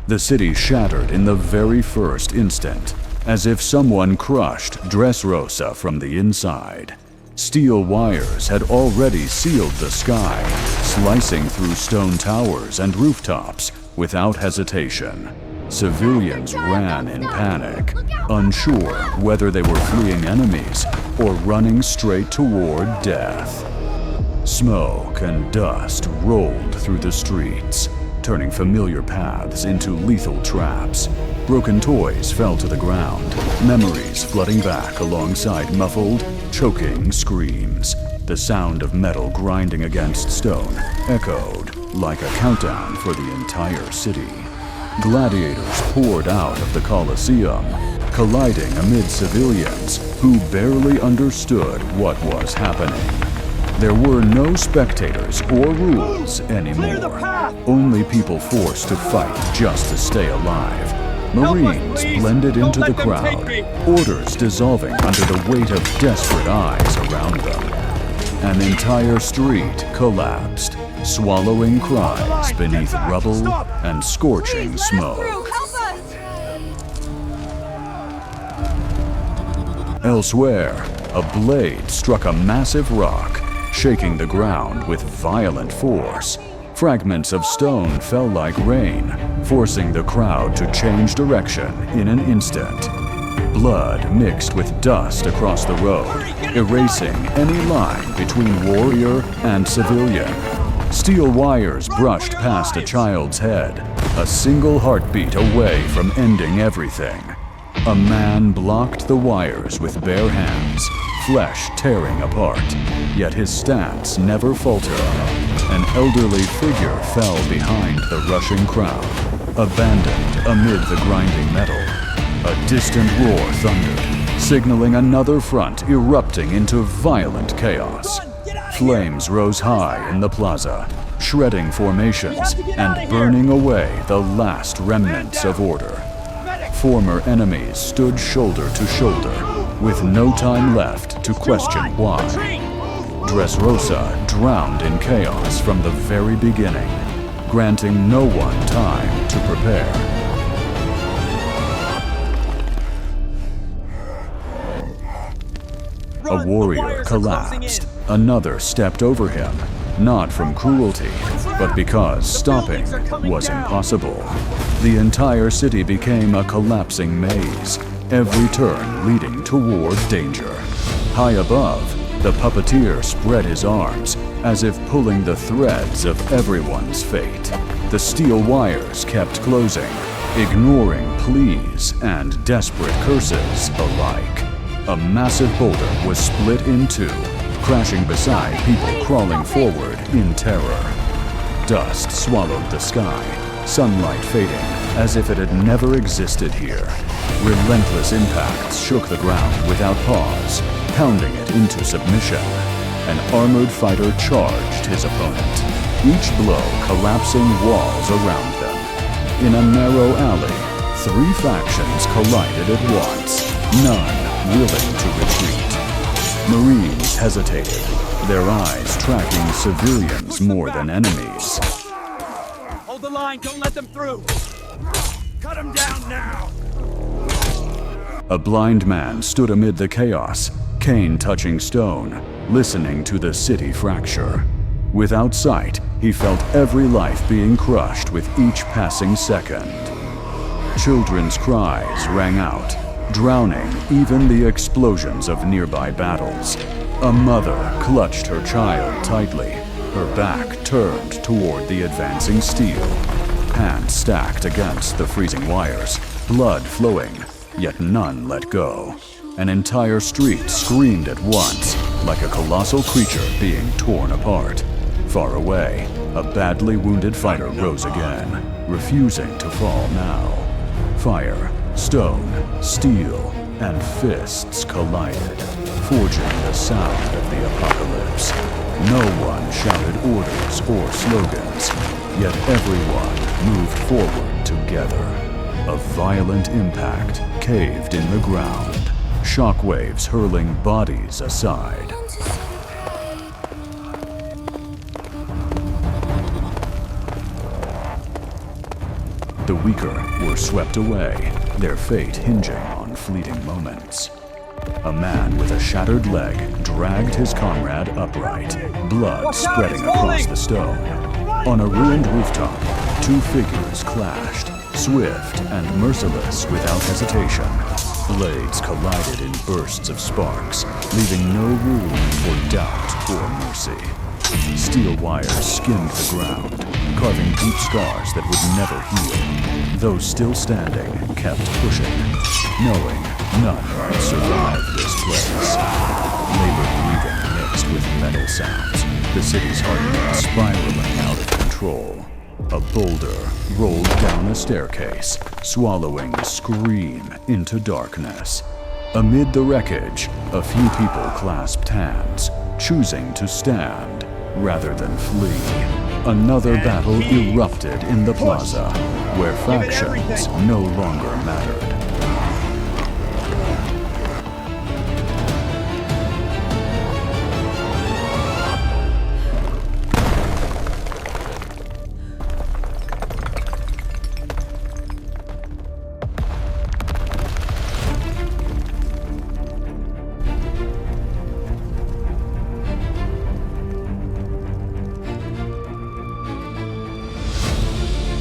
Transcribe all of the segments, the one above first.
The city shattered in the very first instant, as if someone crushed Dressrosa from the inside. Steel wires had already sealed the sky, slicing through stone towers and rooftops without hesitation. Civilians ran in panic, unsure whether they were fleeing enemies or running straight toward death. Smoke and dust rolled through the streets, turning familiar paths into lethal traps. Broken toys fell to the ground, memories flooding back alongside muffled, choking screams. The sound of metal grinding against stone echoed like a countdown for the entire city. Gladiators poured out of the Colosseum, colliding amid civilians who barely understood what was happening. There were no spectators or rules anymore, only people forced to fight just to stay alive. Marines blended into the crowd, orders dissolving under the weight of desperate eyes around them. An entire street collapsed, swallowing cries beneath rubble and scorching smoke. Elsewhere, a blade struck a massive rock, shaking the ground with violent force. Fragments of stone fell like rain, forcing the crowd to change direction in an instant. Blood mixed with dust across the road, erasing any line between warrior and civilian. Steel wires brushed past a child's head, a single heartbeat away from ending everything. A man blocked the wires with bare hands, flesh tearing apart, yet his stance never faltered. An elderly figure fell behind the rushing crowd, abandoned amid the grinding metal. A distant roar thundered, signaling another front erupting into violent chaos. Flames rose high in the plaza, shredding formations and burning away the last remnants of order. Former enemies stood shoulder to shoulder, with no time left to question why. Dressrosa drowned in chaos from the very beginning, granting no one time to prepare. A warrior collapsed. Another stepped over him, not from cruelty, but because stopping was impossible. The entire city became a collapsing maze, every turn leading toward danger. High above, the puppeteer spread his arms, as if pulling the threads of everyone's fate. The steel wires kept closing, ignoring pleas and desperate curses alike. A massive boulder was split in two, crashing beside people crawling forward in terror. Dust swallowed the sky, sunlight fading as if it had never existed here. Relentless impacts shook the ground without pause, pounding it into submission. An armored fighter charged his opponent, each blow collapsing walls around them. In a narrow alley, three factions collided at once, none willing to retreat. Marines hesitated, their eyes tracking civilians more than enemies. Hold the line, don't let them through! Cut them down now! A blind man stood amid the chaos, cane touching stone, listening to the city fracture. Without sight, he felt every life being crushed with each passing second. Children's cries rang out, drowning even the explosions of nearby battles. A mother clutched her child tightly, her back turned toward the advancing steel. Hands stacked against the freezing wires, blood flowing, yet none let go. An entire street screamed at once, like a colossal creature being torn apart. Far away, a badly wounded fighter rose again, refusing to fall now. Fire, stone, steel, and fists collided, forging the sound of the apocalypse. No one shouted orders or slogans, yet everyone moved forward together. A violent impact caved in the ground, shockwaves hurling bodies aside. The weaker were swept away, their fate hinging on fleeting moments. A man with a shattered leg dragged his comrade upright, blood spreading across the stone. On a ruined rooftop, two figures clashed, swift and merciless without hesitation. Blades collided in bursts of sparks, leaving no room for doubt or mercy. Steel wires skimmed the ground, carving deep scars that would never heal. Those still standing kept pushing, knowing none would survive this place. Labored breathing mixed with metal sounds, the city's heartbeat spiraling out of control. A boulder rolled down a staircase, swallowing the scream into darkness. Amid the wreckage, a few people clasped hands, choosing to stand rather than flee. Another battle erupted in the plaza, where factions no longer mattered.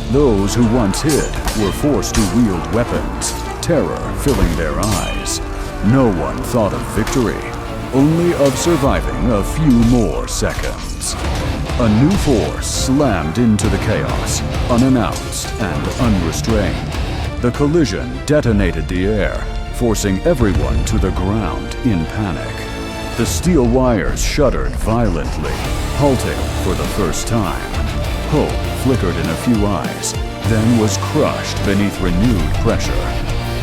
Those who once hid were forced to wield weapons, terror filling their eyes. No one thought of victory, only of surviving a few more seconds. A new force slammed into the chaos, unannounced and unrestrained. The collision detonated the air, forcing everyone to the ground in panic. The steel wires shuddered violently, halting for the first time. Hope flickered in a few eyes, then was crushed beneath renewed pressure.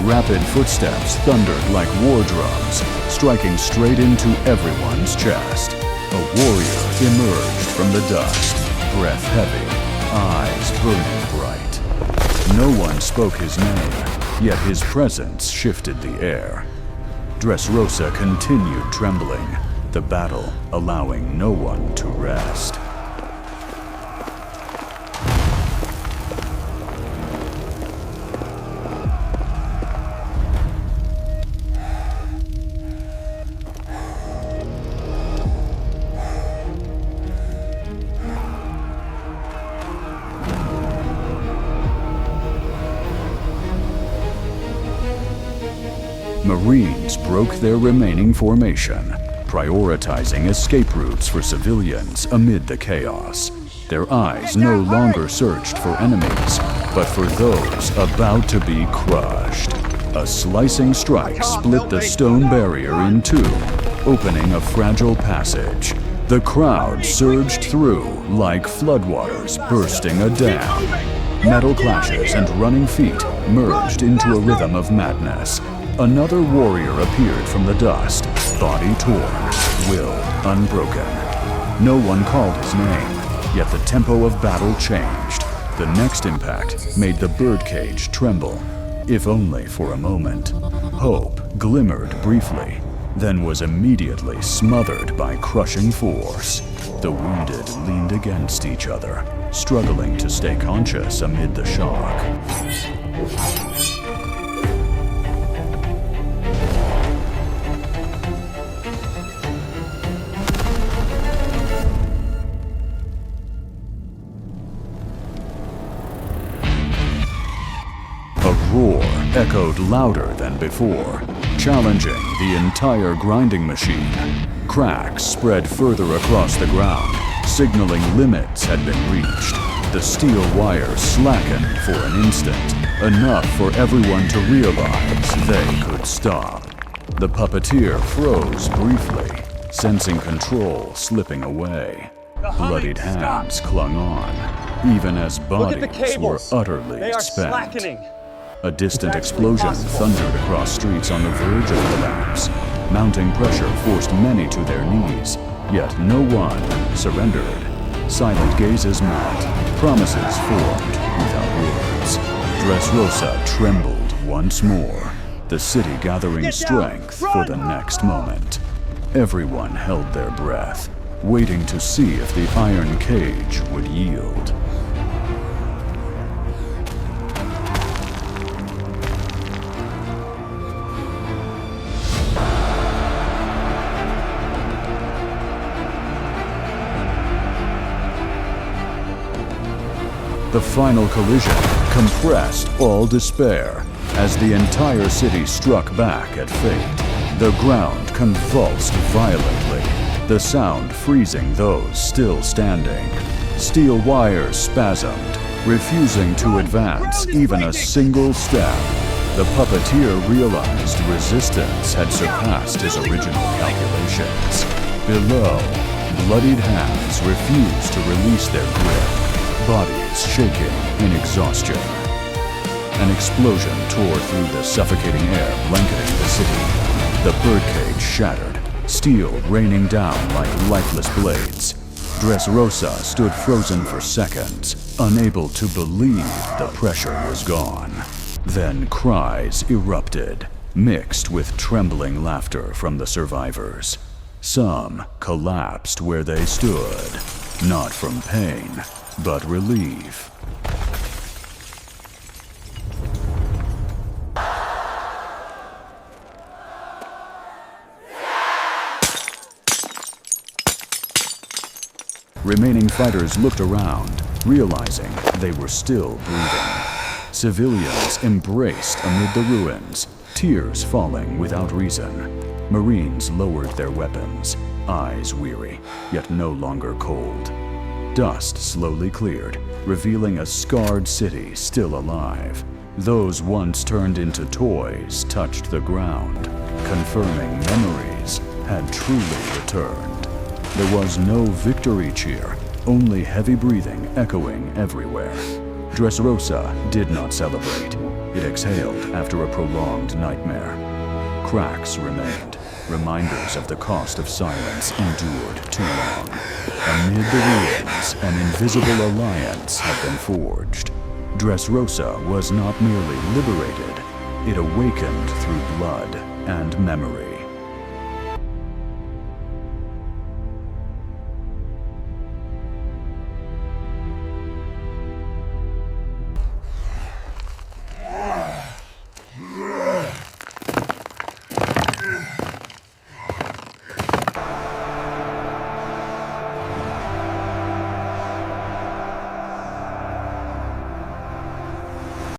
Rapid footsteps thundered like war drums, striking straight into everyone's chest. A warrior emerged from the dust, breath heavy, eyes burning bright. No one spoke his name, yet his presence shifted the air. Dressrosa continued trembling, the battle allowing no one to rest. Marines broke their remaining formation, prioritizing escape routes for civilians amid the chaos. Their eyes no longer searched for enemies, but for those about to be crushed. A slicing strike split the stone barrier in two, opening a fragile passage. The crowd surged through like floodwaters bursting a dam. Metal clashes and running feet merged into a rhythm of madness. Another warrior appeared from the dust, body torn, will unbroken. No one called his name, yet the tempo of battle changed. The next impact made the birdcage tremble, if only for a moment. Hope glimmered briefly, then was immediately smothered by crushing force. The wounded leaned against each other, struggling to stay conscious amid the shock. Roar echoed louder than before, challenging the entire grinding machine. Cracks spread further across the ground, signaling limits had been reached. The steel wires slackened for an instant, enough for everyone to realize they could stop. The puppeteer froze briefly, sensing control slipping away. Bloodied hands clung on, even as bodies were utterly spent. A distant explosion thundered across streets on the verge of collapse. Mounting pressure forced many to their knees, yet no one surrendered. Silent gazes met, promises formed without words. Dressrosa trembled once more, the city gathering strength for the next moment. Everyone held their breath, waiting to see if the iron cage would yield. The final collision compressed all despair as the entire city struck back at fate. The ground convulsed violently, the sound freezing those still standing. Steel wires spasmed, refusing to advance even a single step. The puppeteer realized resistance had surpassed his original calculations. Below, bloodied hands refused to release their grip, bodies shaking in exhaustion. An explosion tore through the suffocating air blanketing the city. The birdcage shattered, steel raining down like lifeless blades. Dressrosa stood frozen for seconds, unable to believe the pressure was gone. Then cries erupted, mixed with trembling laughter from the survivors. Some collapsed where they stood, not from pain, but relief. Remaining fighters looked around, realizing they were still breathing. Civilians embraced amid the ruins, tears falling without reason. Marines lowered their weapons, eyes weary, yet no longer cold. Dust slowly cleared, revealing a scarred city still alive. Those once turned into toys touched the ground, confirming memories had truly returned. There was no victory cheer, only heavy breathing echoing everywhere. Dressrosa did not celebrate. It exhaled after a prolonged nightmare. Cracks remained, reminders of the cost of silence endured too long. Amid the ruins, an invisible alliance had been forged. Dressrosa was not merely liberated, it awakened through blood and memory.